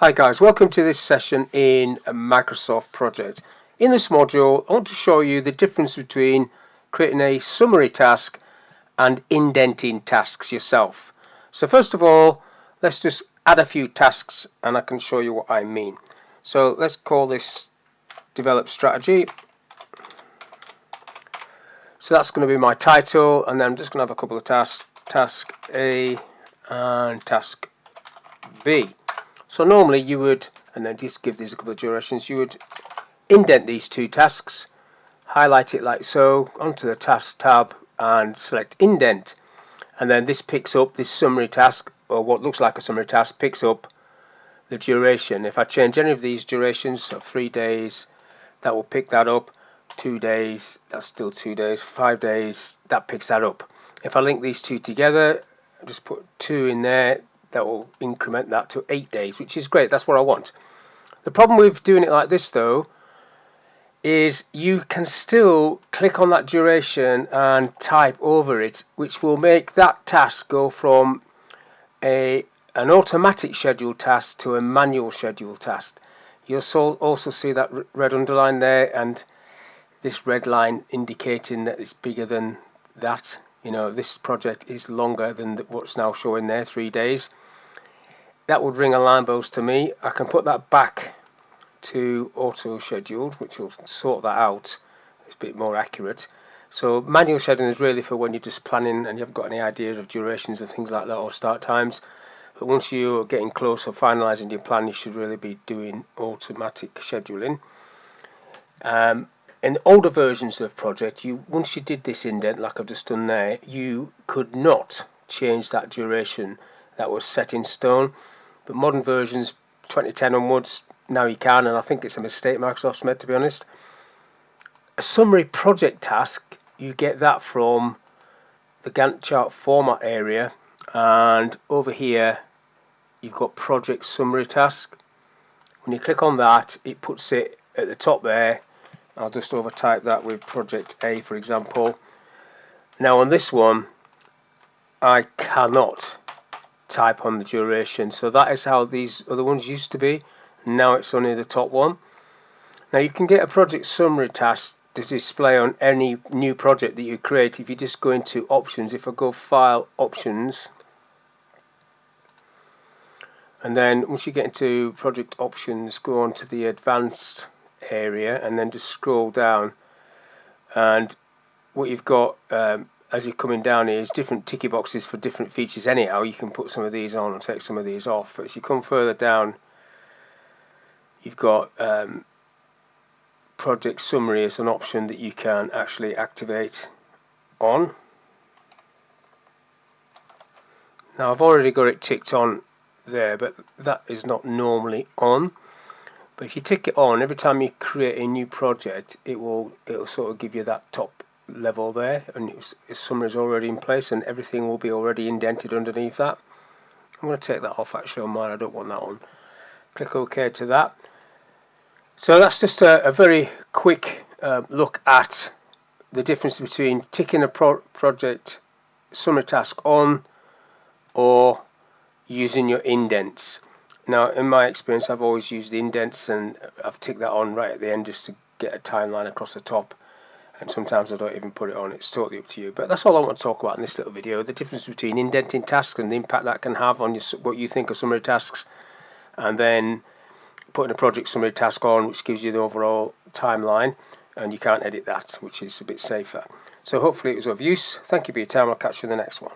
Hi guys, welcome to this session in a Microsoft project. In this module, I want to show you the difference between creating a summary task and indenting tasks yourself. So first of all, let's just add a few tasks and I can show you what I mean. So let's call this develop strategy. So that's going to be my title, and then I'm just going to have a couple of tasks, task A and task B. So normally you would, and then just give these a couple of durations, you would indent these two tasks, highlight it like so, onto the task tab and select indent. And then this picks up this summary task, or what looks like a summary task, picks up the duration. If I change any of these durations, so 3 days, that will pick that up. 2 days, that's still 2 days. 5 days, that picks that up. If I link these two together, just put 2 in there, that will increment that to 8 days, which is great. That's what I want. The problem with doing it like this though is you can still click on that duration and type over it, which will make that task go from an automatic scheduled task to a manual scheduled task. You'll also see that red underline there and this red line indicating that it's bigger than that. You know, this project is longer than what's now showing there, 3 days. That would ring alarm bells to me. I can put that back to auto scheduled, which will sort that out. It's a bit more accurate. So manual scheduling is really for when you're just planning and you haven't got any ideas of durations and things like that, or start times. But once you're getting close to finalizing your plan, you should really be doing automatic scheduling. In older versions of project, once you did this indent like I've just done there, you could not change that duration. That was set in stone. But modern versions, 2010 onwards, now you can, and I think it's a mistake Microsoft's made, to be honest. A summary project task, you get that from the Gantt chart format area, and over here you've got project summary task. When you click on that, it puts it at the top there. I'll just overtype that with project A, for example. Now on this one, I cannot type on the duration, so that is how these other ones used to be. Now it's only the top one. Now you can get a project summary task to display on any new project that you create if you just go into options. If I go file options, and then once you get into project options, go on to the advanced area and then just scroll down, and what you've got as you're coming down here is different ticky boxes for different features. Anyhow, you can put some of these on and take some of these off, but as you come further down, you've got project summary as an option that you can actually activate on. Now I've already got it ticked on there, but that is not normally on. But if you tick it on, every time you create a new project, it'll sort of give you that top level there, and its summary is already in place and everything will be already indented underneath that. I'm going to take that off actually on mine. I don't want that on. Click OK to that. So that's just a very quick look at the difference between ticking a project summary task on or using your indents. Now in my experience, I've always used the indents, and I've ticked that on right at the end just to get a timeline across the top, and sometimes I don't even put it on. It's totally up to you, but that's all I want to talk about in this little video: the difference between indenting tasks and the impact that can have on what you think are summary tasks, and then putting a project summary task on, which gives you the overall timeline, and you can't edit that, which is a bit safer. So hopefully it was of use. Thank you for your time. I'll catch you in the next one.